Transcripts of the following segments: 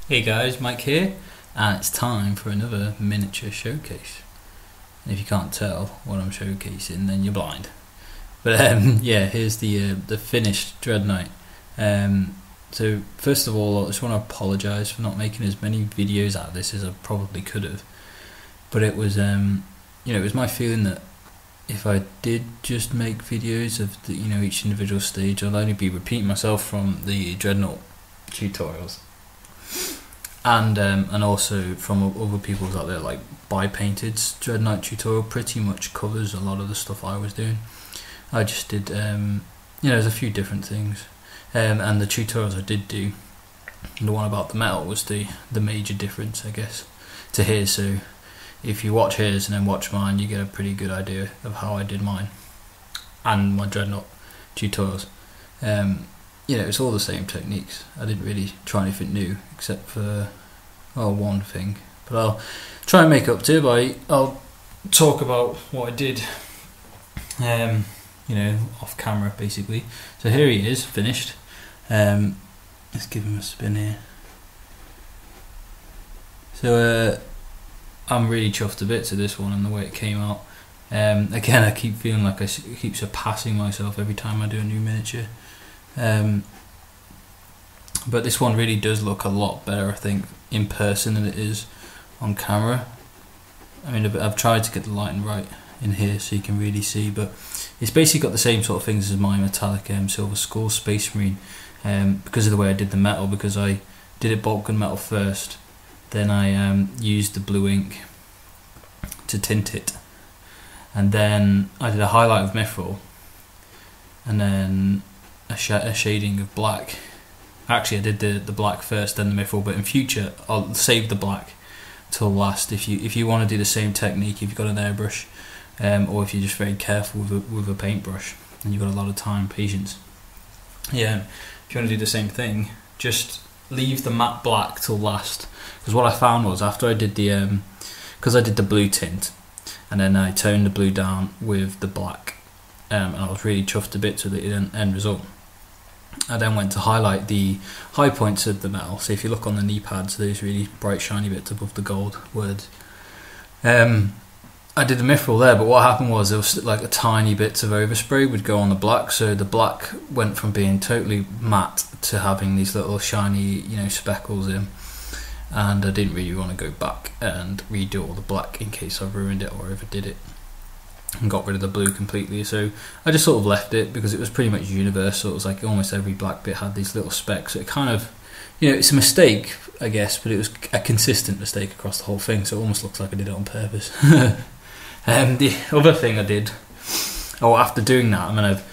Hey guys, Mike here, and it's time for another miniature showcase. And if you can't tell what I'm showcasing, then you're blind. But yeah, here's the finished Dread Knight. So first of all, I just want to apologise for not making as many videos out of this as I probably could have. But it was it was my feeling that if I did just make videos of each individual stage, I'll only be repeating myself from the Dreadnought tutorials. And also from other people's out there, like Bipainted's Dread Knight tutorial pretty much covers a lot of the stuff I was doing. I just did, there's a few different things, and the tutorials I did do, the one about the metal was the major difference, I guess, to his. So if you watch his and then watch mine, you get a pretty good idea of how I did mine and my Dreadnought tutorials. It's all the same techniques. I didn't really try anything new except for one thing, but I'll try and make up to it. I'll talk about what I did off camera basically. So here he is, finished. Let's give him a spin here. So I'm really chuffed to bits of this one and the way it came out. Again, I keep feeling like I keep surpassing myself every time I do a new miniature. But this one really does look a lot better, I think, in person than it is on camera. I mean, I've tried to get the lighting right in here so you can really see, but it's basically got the same sort of things as my metallic Silver Skull Space Marine, because of the way I did the metal, because I did it bulk gun metal first, then I used the blue ink to tint it, and then I did a highlight of mithril, and then a shading of black. Actually, I did the black first, then the mithril, but in future I'll save the black till last. If you want to do the same technique, if you've got an airbrush, or if you're just very careful with a paintbrush and you've got a lot of time, patience. Yeah, if you want to do the same thing, just leave the matte black till last. Because what I found was after I did because I did the blue tint, and then I toned the blue down with the black, and I was really chuffed to bits with the end result. I then went to highlight the high points of the metal. So if you look on the knee pads, those really bright shiny bits above the gold words. I did the mithril there, but what happened was there was like a tiny bits of overspray would go on the black, so the black went from being totally matte to having these little shiny, speckles in. And I didn't really want to go back and redo all the black in case I ruined it or overdid it and got rid of the blue completely. So I just sort of left it because it was pretty much universal. It was like almost every black bit had these little specks. So it kind of, it's a mistake, I guess, but it was a consistent mistake across the whole thing, so it almost looks like I did it on purpose. The other thing I did, after doing that,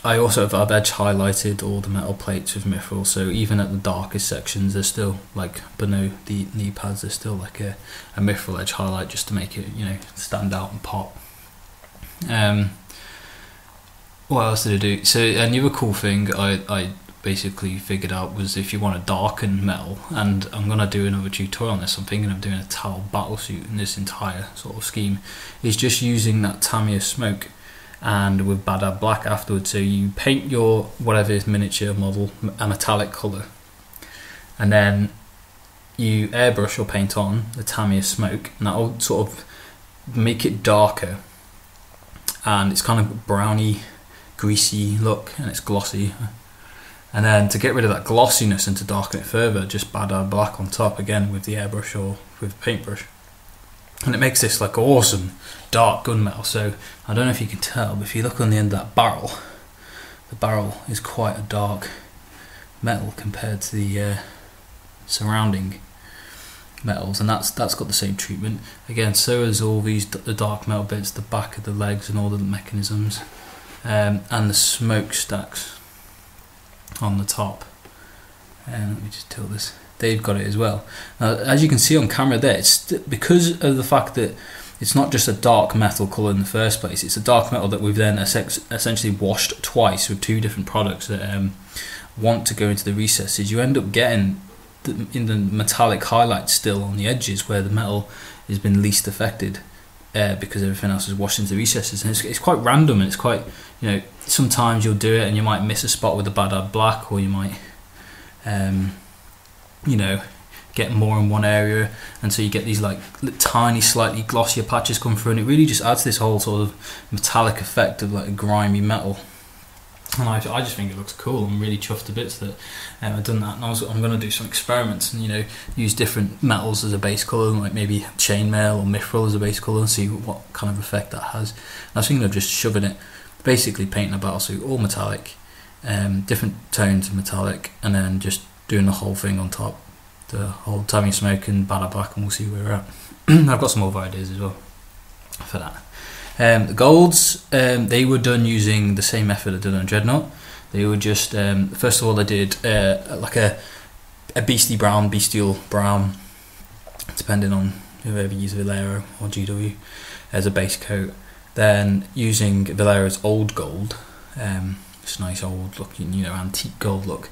I also have edge highlighted all the metal plates with mithril, so even at the darkest sections there's still, like below the knee pads, there's still like a mithril edge highlight just to make it stand out and pop. What else did I do? So another cool thing I basically figured out was if you want to darken metal, and I'm going to do another tutorial on this, I'm thinking of doing a Tal battlesuit in this entire sort of scheme, is just using that Tamiya smoke and with Badab black afterwards. So you paint your whatever is miniature model a metallic colour, and then you airbrush or paint on the Tamiya smoke, and that will sort of make it darker, and it's kind of browny, greasy look, and it's glossy. And then to get rid of that glossiness and to darken it further, just Badab black on top again with the airbrush or with the paintbrush. And it makes this like awesome dark gunmetal. So I don't know if you can tell, but if you look on the end of that barrel, the barrel is quite a dark metal compared to the surrounding metals, and that's got the same treatment. Again, so is all the dark metal bits, the back of the legs and all the mechanisms, and the smokestacks on the top. And let me just tilt this. They've got it as well. Now, as you can see on camera there, it's because of the fact that it's not just a dark metal colour in the first place, it's a dark metal that we've then essentially washed twice with two different products that want to go into the recesses. You end up getting in the metallic highlights still on the edges where the metal has been least affected, because everything else is washed into the recesses. And it's quite random, and it's quite, sometimes you'll do it and you might miss a spot with the Badab black, or you might you know, get more in one area, and so you get these like tiny, slightly glossier patches come through, and it really just adds this whole sort of metallic effect of like a grimy metal. And I just think it looks cool. I'm really chuffed to bits that I've done that, and I'm going to do some experiments and, you know, use different metals as a base colour, like maybe chainmail or mithril as a base colour, and see what kind of effect that has. And I was thinking of just shoving it, basically painting a battlesuit all metallic, different tones of metallic, and then just doing the whole thing on top, the whole Tommy Smoke and Batter Black, and we'll see where we're at. I've got some other ideas as well for that. The golds, they were done using the same method I did on Dreadnought. They were just, first of all, I did like a bestial brown, depending on whoever uses Valero or GW, as a base coat. Then using Valero's old gold, it's nice old looking, you know, antique gold look,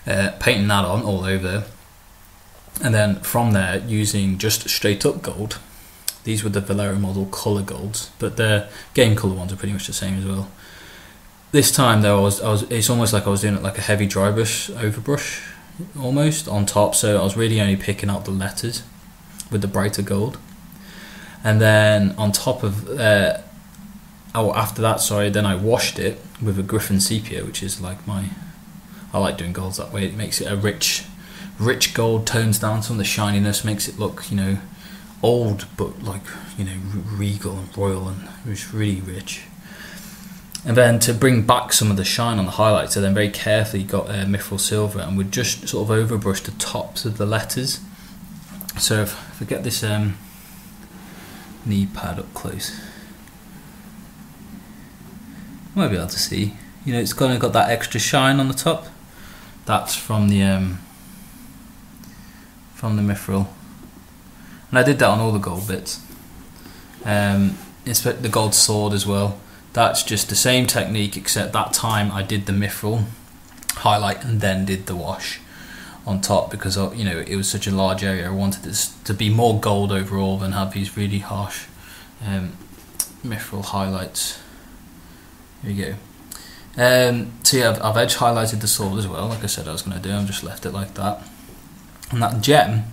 painting that on all over. And then from there, using just straight up gold. These were the Valero model colour golds, but the game colour ones are pretty much the same as well. This time though, it's almost like I was doing it like a heavy dry brush overbrush, almost on top. So I was really only picking out the letters with the brighter gold, and then on top of after that, sorry, then I washed it with a Griffin sepia, which is like I like doing golds that way. It makes it a rich gold, tones down some of the shininess, makes it look, you know, old but like, you know, regal and royal, and it was really rich. And then to bring back some of the shine on the highlights, I then very carefully got mithril silver and would just sort of overbrush the tops of the letters. So if I get this knee pad up close, you might be able to see, you know, it's kind of got that extra shine on the top. That's from the mithril. And I did that on all the gold bits. The gold sword as well. That's just the same technique, except that time I did the mithril highlight and then did the wash on top, because, you know, it was such a large area. I wanted this to be more gold overall than have these really harsh mithril highlights. There you go. So yeah, I've edge highlighted the sword as well, like I said I was going to do. I've just left it like that. And that gem,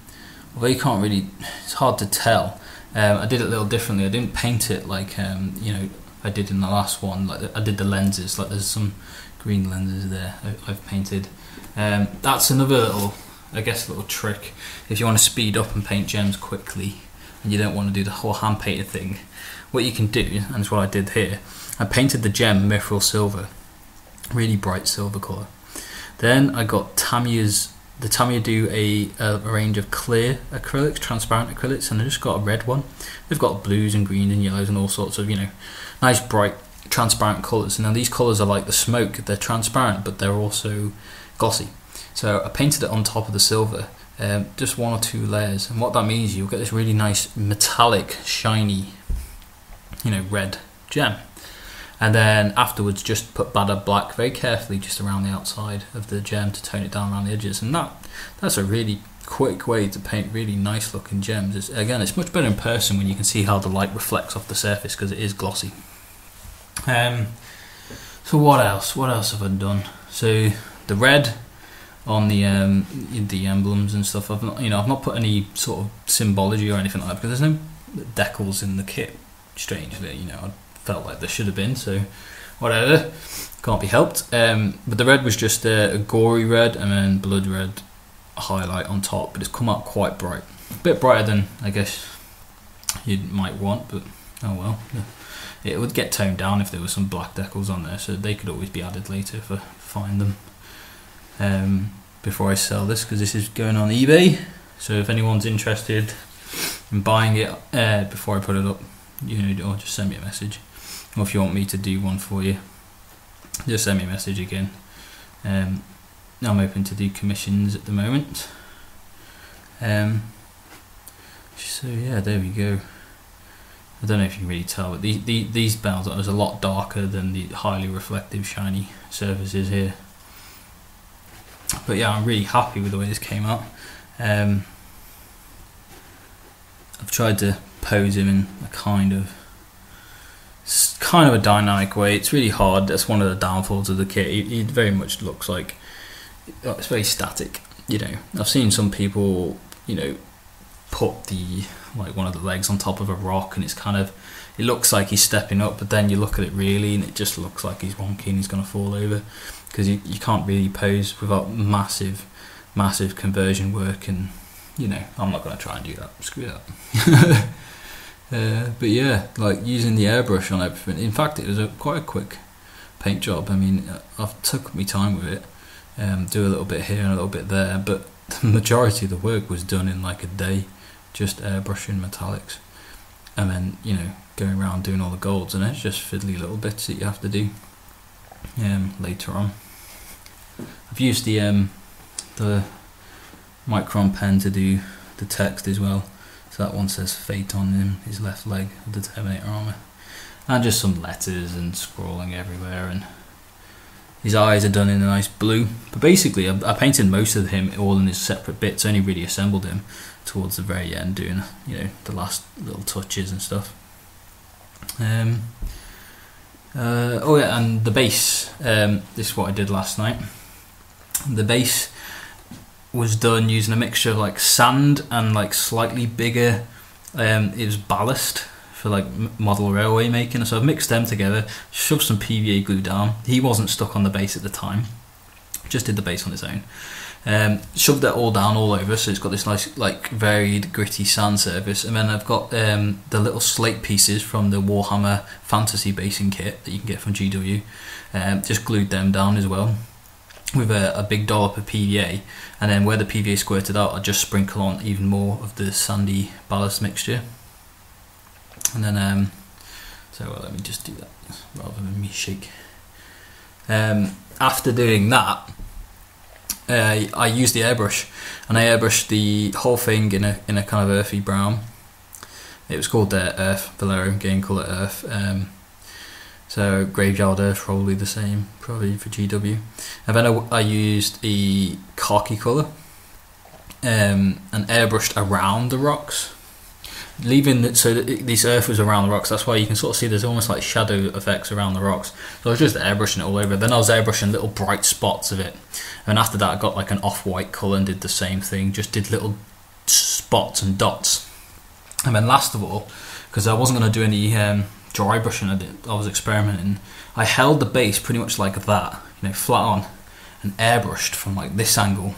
although you can't really, it's hard to tell. I did it a little differently. I didn't paint it like you know, I did in the last one. Like I did the lenses. Like there's some green lenses there I've painted. That's another little, I guess, little trick. If you want to speed up and paint gems quickly, and you don't want to do the whole hand painted thing, what you can do, and it's what I did here. I painted the gem mithril silver, really bright silver colour. Then I got the Tamiya do a range of clear acrylics, transparent acrylics, and I just got a red one. They've got blues and greens and yellows and all sorts of, you know, nice bright transparent colours. Now these colours are like the smoke, they're transparent but they're also glossy. So I painted it on top of the silver, just one or two layers, and what that means, you'll get this really nice metallic, shiny, you know, red gem. And then afterwards just put Batter Black very carefully just around the outside of the gem to tone it down around the edges, and that's a really quick way to paint really nice looking gems. It's much better in person when you can see how the light reflects off the surface, because it is glossy. So what else have I done? So the red on the emblems and stuff, I've not put any sort of symbology or anything like that, because there's no decals in the kit, strangely, you know. I felt like there should have been, so whatever, can't be helped. But the red was just a gory red and then blood red highlight on top, but it's come out quite bright, a bit brighter than I guess you might want, but oh well. It would get toned down if there was some black decals on there, so they could always be added later if I find them, before I sell this, because this is going on eBay. So if anyone's interested in buying it before I put it up, you know, or just send me a message. Or if you want me to do one for you, just send me a message again. I'm open to do commissions at the moment. So yeah, there we go. I don't know if you can really tell, but these bells are a lot darker than the highly reflective shiny surfaces here. But yeah, I'm really happy with the way this came out. I've tried to pose him in a kind of a dynamic way. It's really hard. That's one of the downfalls of the kit. It very much looks like it's very static. you know, I've seen some people, you know, put the like one of the legs on top of a rock, and it's kind of, it looks like he's stepping up, but then you look at it really and it just looks like he's wonky and he's going to fall over, because you can't really pose without massive conversion work, and you know, I'm not going to try and do that, screw that. But yeah, like using the airbrush on everything. In fact, it was quite a quick paint job. I mean, I've took my time with it, do a little bit here and a little bit there, but the majority of the work was done in like a day, just airbrushing metallics, and then, you know, going around doing all the golds, and it's just fiddly little bits that you have to do later on. I've used the Micron pen to do the text as well, so that one says Fate on him, his left leg of the Terminator armour, and just some letters and scrawling everywhere, and his eyes are done in a nice blue. But basically I painted most of him all in his separate bits, only really assembled him towards the very end, doing, you know, the last little touches and stuff. Oh yeah, and the base, this is what I did last night. The base was done using a mixture of like sand and like slightly bigger, it was ballast for like model railway making, so I've mixed them together, shoved some PVA glue down. He wasn't stuck on the base at the time, just did the base on his own. Shoved that all down all over, so it's got this nice like varied gritty sand surface, and then I've got the little slate pieces from the Warhammer Fantasy basing kit that you can get from GW, just glued them down as well with a big dollop of PVA, and then where the PVA squirted out I just sprinkle on even more of the sandy ballast mixture, and then so let me just do that rather than me shake. After doing that, I used the airbrush, and I airbrushed the whole thing in a kind of earthy brown. It was called Earth, Valero game colour Earth. So Graveyard Earth, probably the same, probably for GW. And then I used the khaki colour and airbrushed around the rocks, leaving it so that this earth was around the rocks. That's why you can sort of see there's almost like shadow effects around the rocks. So I was just airbrushing it all over. Then I was airbrushing little bright spots of it, and after that I got like an off-white colour and did the same thing, just did little spots and dots. And then last of all, because I wasn't going to do any dry brushing, I was experimenting, I held the base pretty much like that, you know, flat on, and airbrushed from like this angle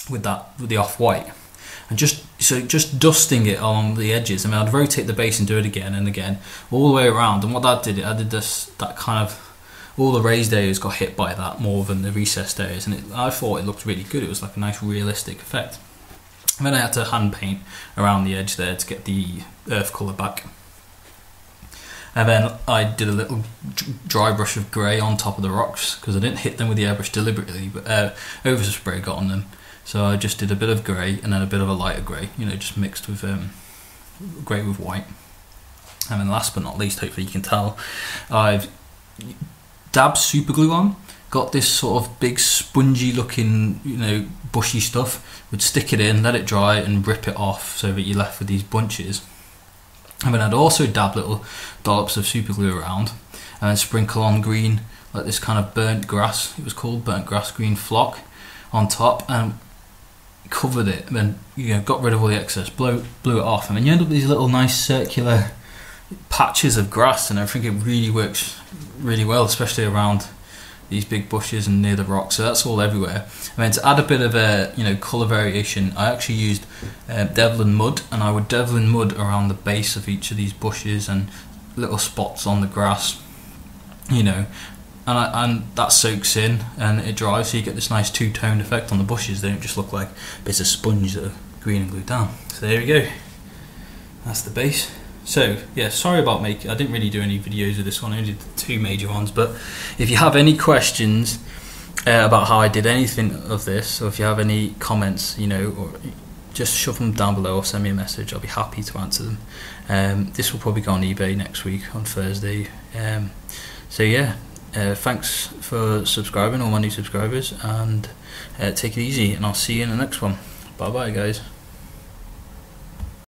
with the off-white, and just dusting it along the edges. I mean, I'd rotate the base and do it again and again all the way around, and what that did, I did that kind of, all the raised areas got hit by that more than the recessed areas, and I thought it looked really good. It was like a nice realistic effect. And then I had to hand paint around the edge there to get the earth colour back. And then I did a little dry brush of grey on top of the rocks, because I didn't hit them with the airbrush deliberately, but overspray got on them. So I just did a bit of grey and then a bit of a lighter grey, you know, just mixed with grey with white. And then last but not least, hopefully you can tell, I've dabbed super glue on. Got this sort of big spongy looking, you know, bushy stuff. Would stick it in, let it dry and rip it off so that you're left with these bunches. And then I'd also dab little dollops of super glue around, and then sprinkle on green, like this kind of burnt grass, it was called burnt grass green flock, on top, and covered it, and then, you know, got rid of all the excess, blew it off, and then you end up with these little nice circular patches of grass, and I think it really works really well, especially around these big bushes and near the rocks. So that's all everywhere. I mean, to add a bit of a, you know, colour variation, I actually used Devlin mud, and I would Devlin mud around the base of each of these bushes and little spots on the grass, you know, and that soaks in and it dries, so you get this nice two-toned effect on the bushes. They don't just look like bits of sponge that are green and glued down. So there we go, that's the base. So yeah, sorry about I didn't really do any videos of this one, I only did 2 major ones, but if you have any questions about how I did anything of this, or if you have any comments, you know, or just shove them down below or send me a message, I'll be happy to answer them. This will probably go on eBay next week on Thursday. So yeah, thanks for subscribing, all my new subscribers, and take it easy, and I'll see you in the next one. Bye bye guys.